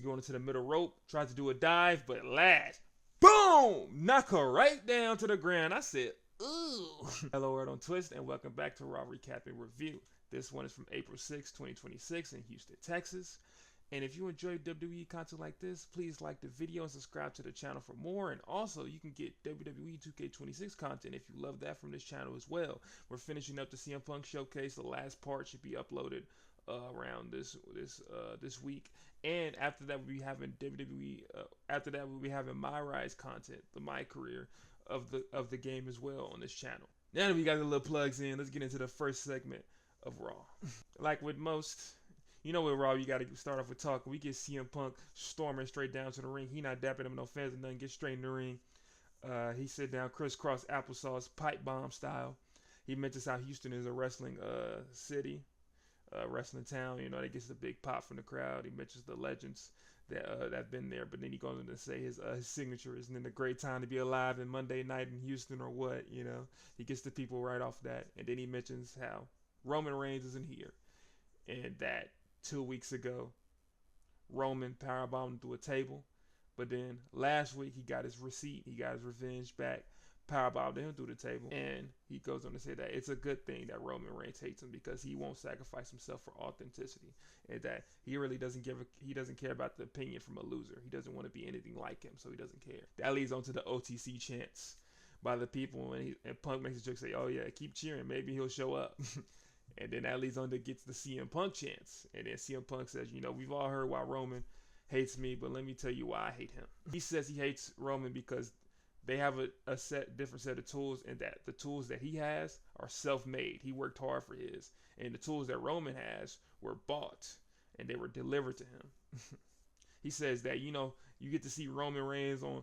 going into the middle rope, tries to do a dive, but Lash, boom, knock her right down to the ground. I said, ooh. Hello world on Twist, and welcome back to Raw Recap and Review. This one is from April 6, 2026 in Houston, Texas. And if you enjoy WWE content like this, please like the video and subscribe to the channel for more. And also, you can get WWE 2K26 content if you love that from this channel as well. We're finishing up the CM Punk showcase. The last part should be uploaded around this week. And after that, we'll be having WWE. After that, we'll be having my rise content, my career of the game as well on this channel. Now that we got the little plugs in, let's get into the first segment of Raw. Like with most. You know, with Raw, you got to start off with talking. We get CM Punk storming straight down to the ring. He not dapping him no fans or nothing. Get straight in the ring. He sit down crisscross applesauce, pipe bomb style. He mentions how Houston is a wrestling city, wrestling town. You know, that gets a big pop from the crowd. He mentions the legends that have been there. But then he goes on to say his signature isn't it a great time to be alive in Monday night in Houston or what? You know, he gets the people right off that. And then he mentions how Roman Reigns isn't here. And that 2 weeks ago, Roman powerbombed him through a table. But then last week, he got his receipt. He got his revenge back. Powerbombed him through the table. And he goes on to say that it's a good thing that Roman Reigns hates him because he won't sacrifice himself for authenticity. And that he really doesn't care about the opinion from a loser. He doesn't want to be anything like him, so he doesn't care. That leads on to the OTC chants by the people. And Punk makes a joke, say, oh yeah, keep cheering. Maybe he'll show up. And then that leads on to get to the CM Punk chants. And then CM Punk says, you know, we've all heard why Roman hates me, but let me tell you why I hate him. He says he hates Roman because they have a different set of tools, and that the tools that he has are self-made. He worked hard for his. And the tools that Roman has were bought, and they were delivered to him. He says that, you know, you get to see Roman Reigns on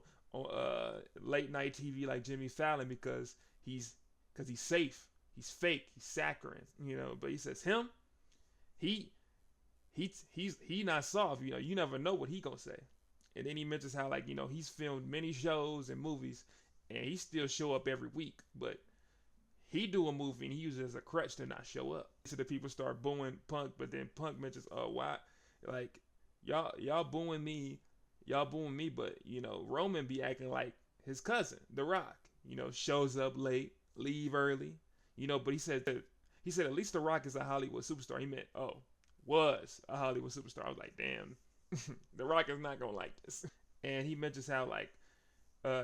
late night TV like Jimmy Fallon because he's safe. He's fake. He's saccharine, you know. But he says he's not soft. You know, you never know what he gonna say. And then he mentions how, like, you know, he's filmed many shows and movies, and he still show up every week. But he do a movie and he uses it as a crutch to not show up. So the people start booing Punk, but then Punk mentions, oh, why, like, y'all booing me, but you know, Roman be acting like his cousin, The Rock. You know, shows up late, leave early. You know, but he said at least The Rock is a Hollywood superstar. He meant, was a Hollywood superstar. I was like, damn, The Rock is not gonna like this. And he mentions how, like,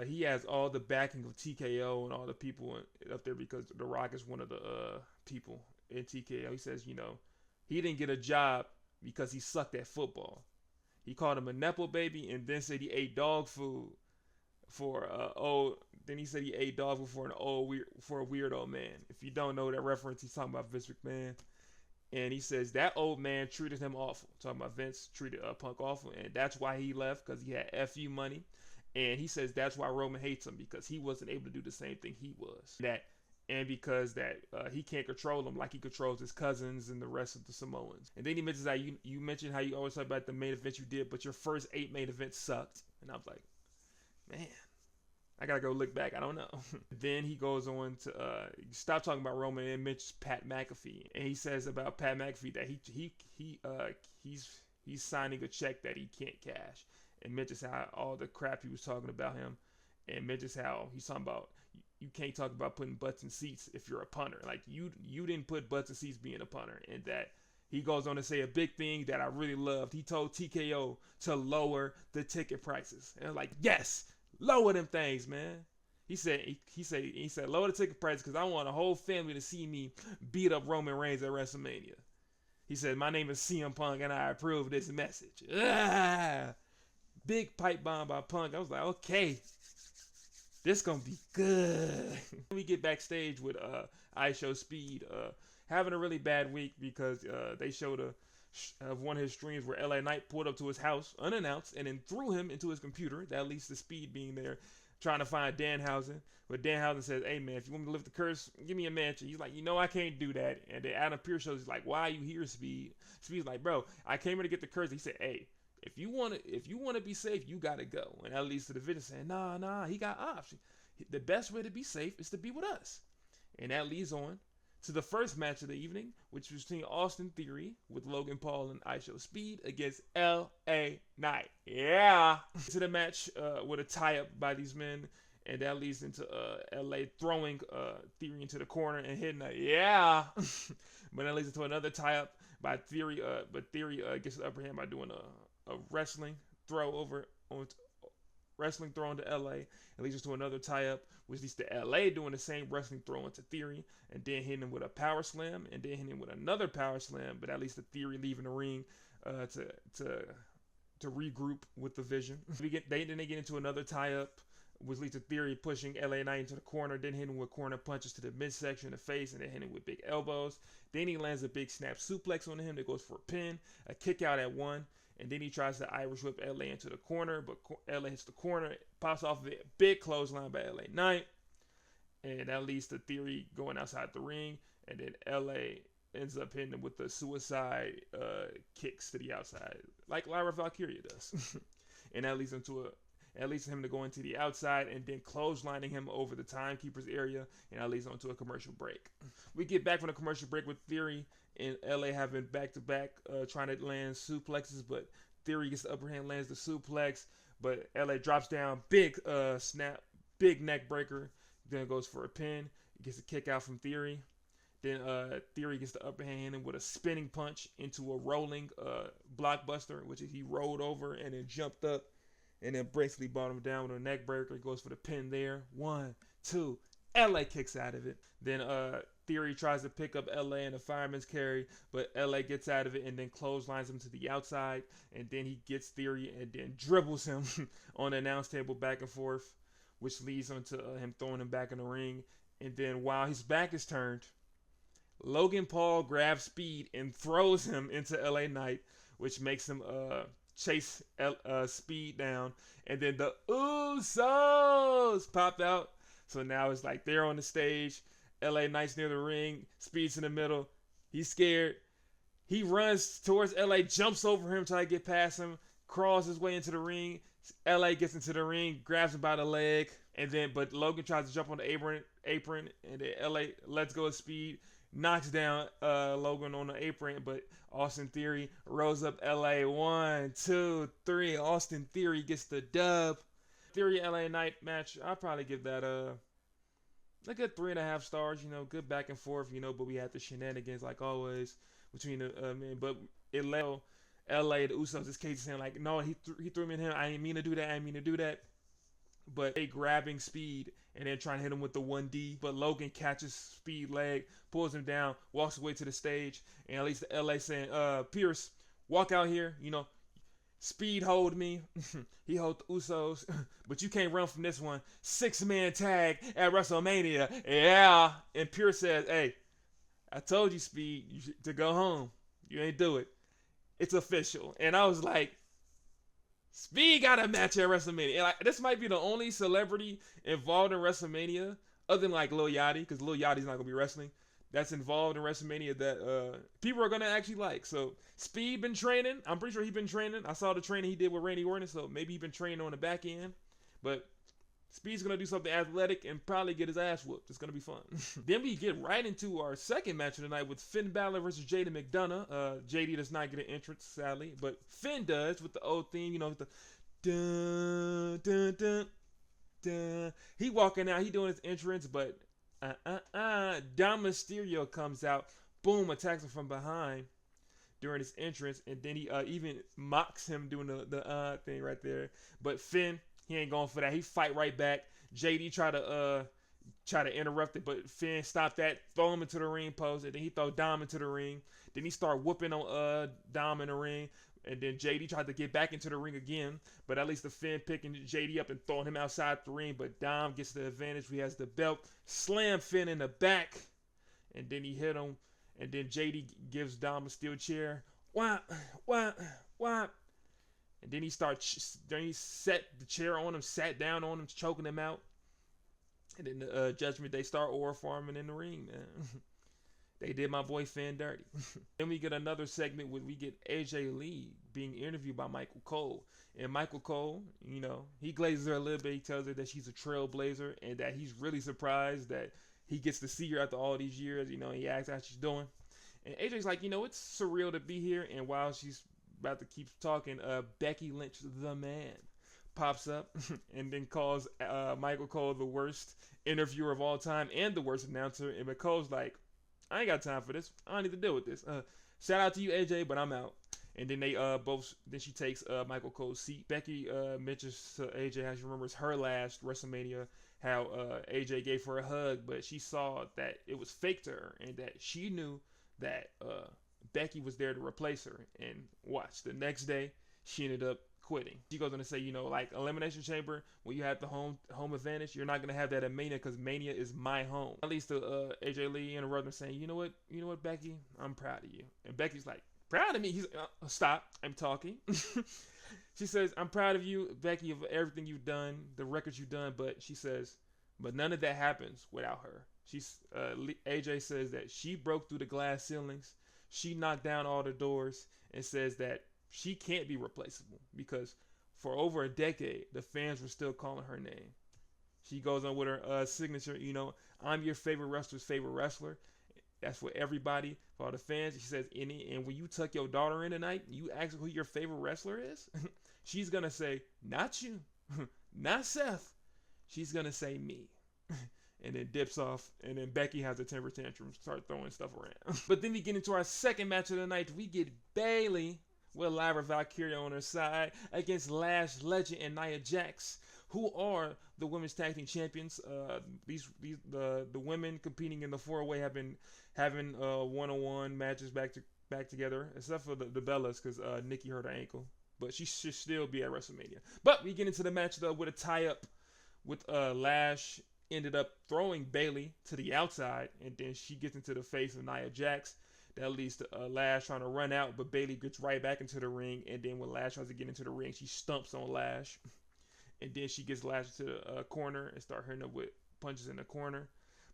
he has all the backing of TKO and all the people up there because The Rock is one of the people in TKO. He says, you know, he didn't get a job because he sucked at football. He called him a nepo baby and then said he ate dog food for then he said he ate dog food for a weird old man. If you don't know that reference, he's talking about Vince McMahon. And he says that old man treated him awful. Talking about Vince treated Punk awful, and that's why he left, because he had FU money. And he says that's why Roman hates him, because he wasn't able to do the same thing he was. Because he can't control him like he controls his cousins and the rest of the Samoans. And then he mentions how you mentioned how you always talk about the main events you did, but your first 8 main events sucked. And I was like, man, I gotta go look back. I don't know. Then he goes on to stop talking about Roman and mentions Pat McAfee, and he says about Pat McAfee that he's signing a check that he can't cash, and mentions how all the crap he was talking about him, and mentions how he's talking about you can't talk about putting butts in seats if you're a punter. Like you didn't put butts in seats being a punter, and that. He goes on to say a big thing that I really loved. He told TKO to lower the ticket prices, and I was like, yes. Lower them things, man. He said lower the ticket price because I want a whole family to see me beat up Roman Reigns at WrestleMania. He said, my name is CM Punk and I approve this message. Big pipe bomb by Punk. I was like, okay, this gonna be good. We get backstage with IShowSpeed having a really bad week because they showed of one of his streams where LA Knight pulled up to his house unannounced and then threw him into his computer. That leads to Speed being there trying to find Danhausen. But Danhausen says, hey man, if you want me to lift the curse, give me a mansion. He's like, you know I can't do that. And then Adam Pearce shows, he's like, why are you here, Speed? Speed's like, bro, I came here to get the curse. He said, hey, if you want to be safe, you gotta go. And that leads to the Vision saying, nah, he got options. The best way to be safe is to be with us. And that leads on to the first match of the evening, which was between Austin Theory with Logan Paul and IShowSpeed against LA Knight. Yeah. To the match with a tie-up by these men, and that leads into LA throwing Theory into the corner and hitting a yeah. But that leads into another tie-up by Theory, but Theory gets the upper hand by doing a wrestling throw over on wrestling throw into LA. It leads to another tie-up, which leads to LA doing the same wrestling throw into Theory, and then hitting him with a power slam, and then hitting him with another power slam, but at least the Theory leaving the ring to regroup with the Vision. Then they get into another tie-up, which leads to Theory pushing LA Knight into the corner, then hitting him with corner punches to the midsection, the face, and then hitting him with big elbows. Then he lands a big snap suplex on him that goes for a pin, a kick out at 1, and then he tries to Irish whip LA into the corner, but LA hits the corner, pops off of it, big clothesline by LA Knight, and that leads to Theory going outside the ring, and then LA ends up hitting him with the suicide kicks to the outside, like Lyra Valkyria does. And that leads him to go into the outside and then clotheslining him over the timekeeper's area, and that leads on to a commercial break. We get back from the commercial break with Theory and LA having back-to-back trying to land suplexes, but Theory gets the upper hand, lands the suplex, but LA drops down, big snap, big neck breaker, then goes for a pin, gets a kick out from Theory. Then Theory gets the upper hand with a spinning punch into a rolling blockbuster, which is he rolled over and then jumped up and then basically brought him down with a neck breaker. He goes for the pin there. 1, 2. LA kicks out of it. Then Theory tries to pick up LA in a fireman's carry, but LA gets out of it and then clotheslines him to the outside. And then he gets Theory and then dribbles him on the announce table back and forth, which leads on to him throwing him back in the ring. And then while his back is turned, Logan Paul grabs Speed and throws him into LA Knight, which makes him chase Speed down. And then the Usos pop out. So now it's like they're on the stage. LA Knight's near the ring. Speed's in the middle. He's scared. He runs towards LA, jumps over him, trying to get past him, crawls his way into the ring. LA gets into the ring, grabs him by the leg, but Logan tries to jump on the apron, and then LA lets go of Speed, knocks down Logan on the apron, but Austin Theory rolls up LA. 1, 2, 3. Austin Theory gets the dub. Theory LA Knight match, I'll probably give that a good 3.5 stars. Good back and forth. But we had the shenanigans like always between the men. But it led LA, the Usos, this case saying like, no, he threw me in him. I didn't mean to do that. But they grabbing Speed and then trying to hit him with the 1D. But Logan catches Speed leg, pulls him down, walks away to the stage, and at least the LA saying, Pierce, walk out here. Speed hold me. He hold the Usos, but you can't run from this one. 6-man tag at WrestleMania. Yeah. And Pierce says, hey, I told you, Speed, to go home. You ain't do it. It's official. And I was like, Speed got a match at WrestleMania. And this might be the only celebrity involved in WrestleMania, other than like Lil Yachty, because Lil Yachty's not going to be wrestling, that's involved in WrestleMania that people are going to actually like. So Speed been training. I'm pretty sure he's been training. I saw the training he did with Randy Orton, so maybe he's been training on the back end. But Speed's going to do something athletic and probably get his ass whooped. It's going to be fun. Then we get right into our second match of the night with Finn Balor versus JD McDonough. JD does not get an entrance, sadly, but Finn does with the old theme, with the dun, dun, dun, dun. He walking out, he doing his entrance, but Dom Mysterio comes out, boom, attacks him from behind during his entrance, and then he even mocks him doing the thing right there. But Finn, he ain't going for that. He fight right back. JD try to interrupt it, but Finn stopped that, throw him into the ring post, and then he throw Dom into the ring. Then he start whooping on Dom in the ring. And then JD tried to get back into the ring again, but at least the Finn picking JD up and throwing him outside the ring. But Dom gets the advantage. He has the belt. Slam Finn in the back, and then he hit him. And then JD gives Dom a steel chair. Whap, whap, whap. And then he set the chair on him, sat down on him, choking him out. And then the Judgment Day start aura farming in the ring, man. They did my boy Finn dirty. Then we get another segment where we get AJ Lee being interviewed by Michael Cole. And Michael Cole, he glazes her a little bit. He tells her that she's a trailblazer and that he's really surprised that he gets to see her after all these years. He asks how she's doing. And AJ's like, it's surreal to be here. And while she's about to keep talking, Becky Lynch, the man, pops up and then calls Michael Cole the worst interviewer of all time and the worst announcer. And McCole's like, I ain't got time for this. I don't need to deal with this. Shout out to you, AJ, but I'm out. And then then she takes Michael Cole's seat. Becky mentions to AJ how she remembers her last WrestleMania, how AJ gave her a hug, but she saw that it was fake to her, and that she knew that Becky was there to replace her. And watch, the next day, she ended up quitting. She goes on to say, like Elimination Chamber, when you have the home advantage, you're not going to have that at Mania because Mania is my home. At least AJ Lee interrupted saying, you know what, Becky, I'm proud of you. And Becky's like, proud of me? He's like, stop, I'm talking. She says, I'm proud of you, Becky, of everything you've done, the records you've done, but she says, but none of that happens without her. AJ says that she broke through the glass ceilings, she knocked down all the doors, and says that she can't be replaceable because for over a decade, the fans were still calling her name. She goes on with her signature, I'm your favorite wrestler's favorite wrestler. That's for everybody, for all the fans. She says, and when you tuck your daughter in tonight, you ask who your favorite wrestler is, she's going to say, not you, not Seth. She's going to say me. And then dips off, and then Becky has a temper tantrum, start throwing stuff around. But then we get into our second match of the night. We get Bayley with Lyra Valkyria on her side against Lash Legend and Nia Jax, who are the women's tag team champions. The women competing in the 4-way have been having one-on-one matches back together, except for the Bellas because Nikki hurt her ankle, but she should still be at WrestleMania. But we get into the match though with a tie-up with Lash ended up throwing Bayley to the outside, and then she gets into the face of Nia Jax. That leads to Lash trying to run out, but Bayley gets right back into the ring, and then when Lash tries to get into the ring, she stumps on Lash. And then she gets Lash to the corner and start hitting her with punches in the corner.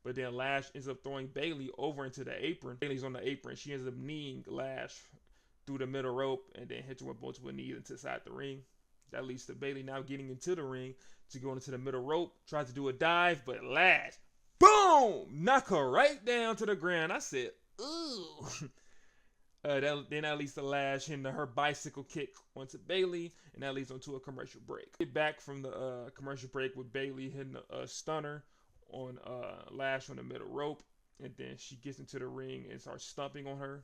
But then Lash ends up throwing Bayley over into the apron. Bayley's on the apron. She ends up kneeing Lash through the middle rope and then hits her with multiple knees inside the ring. That leads to Bayley now getting into the ring to go into the middle rope. Tries to do a dive, but Lash, boom! Knock her right down to the ground. I said, ooh. Then that leads to Lash hitting her bicycle kick onto Bayley, and that leads on to a commercial break. Get back from the commercial break with Bayley hitting a stunner on Lash on the middle rope, and then she gets into the ring and starts stomping on her.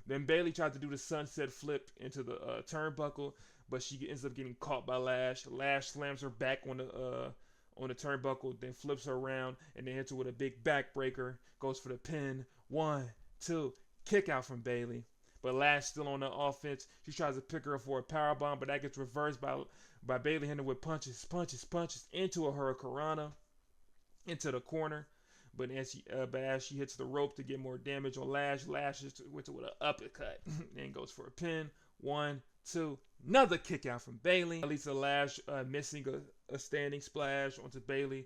Then Bayley tried to do the sunset flip into the turnbuckle, but she ends up getting caught by Lash. Lash slams her back on the turnbuckle, then flips her around, and then hits her with a big backbreaker. Goes for the pin. 1, 2. Kick out from Bayley, but Lash still on the offense. She tries to pick her up for a powerbomb, but that gets reversed by Bayley hitting her with punches into a hurricanrana into the corner. But as she hits the rope to get more damage on Lash hits with an uppercut, then goes for a pin. 1, 2, another kick out from Bayley. At least Lash missing a standing splash onto Bayley,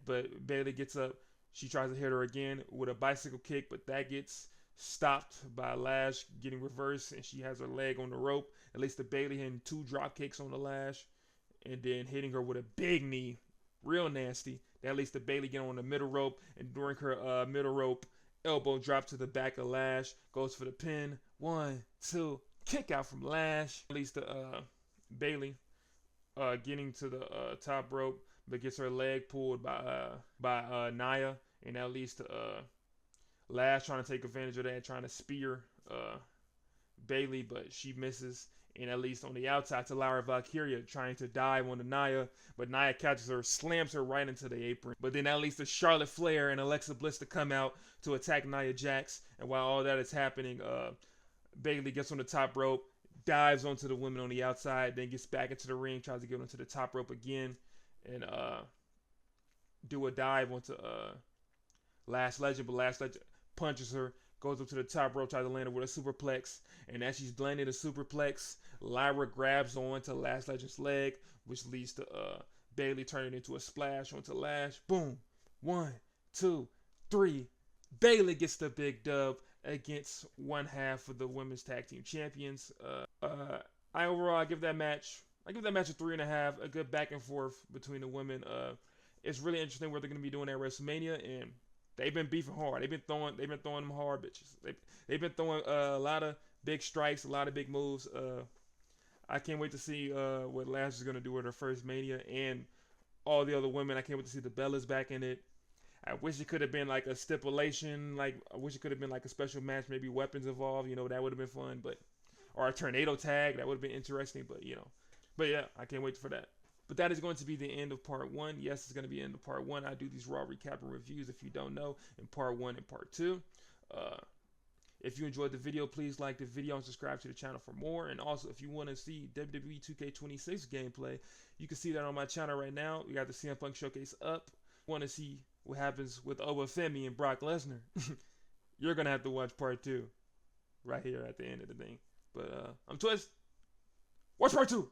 but Bayley gets up. She tries to hit her again with a bicycle kick, but that gets stopped by Lash getting reversed, and she has her leg on the rope. At least the Bayley hitting 2 drop kicks on the Lash, and then hitting her with a big knee, real nasty. That leads to Bayley getting on the middle rope, and during her middle rope elbow drop to the back of Lash, goes for the pin. 1, 2, kick out from Lash. At least to Bayley getting to the top rope, but gets her leg pulled by Nia, and that leads to Lash trying to take advantage of that, trying to spear Bayley, but she misses. And at least on the outside to Lyra Valkyria trying to dive on the Nia, but Nia catches her, slams her right into the apron. But then that leads to Charlotte Flair and Alexa Bliss to come out to attack Nia Jax. And while all that is happening, Bayley gets on the top rope, dives onto the women on the outside, then gets back into the ring, tries to get onto the top rope again, and do a dive onto Lash Legend, but Lash Legend punches her, goes up to the top rope, tries to land her with a superplex, and as she's landing the superplex, Lyra grabs onto Lash Legend's leg, which leads to Bayley turning into a splash onto Lash. Boom. 1, 2, 3. Bayley gets the big dub against one half of the women's tag team champions. I give that match a 3.5. A good back and forth between the women. It's really interesting what they're gonna be doing at WrestleMania, and they've been beefing hard. They've been throwing them hard bitches. They've been throwing a lot of big strikes, a lot of big moves. I can't wait to see what Lash is gonna do with her first Mania, and all the other women. I can't wait to see the Bellas back in it. I wish it could have been like a stipulation. Like I wish it could have been like a special match, maybe weapons involved. You know, that would have been fun. But or a tornado tag, that would have been interesting. But you know, but yeah, I can't wait for that. But that is going to be the end of part one. Yes, it's going to be the end of part one. I do these Raw recap and reviews, if you don't know, in part one and part two. Uh, if you enjoyed the video, please like the video and subscribe to the channel for more. And also, if you want to see WWE 2K26 gameplay, you can see that on my channel right now. We got the CM Punk Showcase up. Want to see what happens with Obafemi and Brock Lesnar? You're going to have to watch part two right here at the end of the thing. But I'm Twist. Watch part two.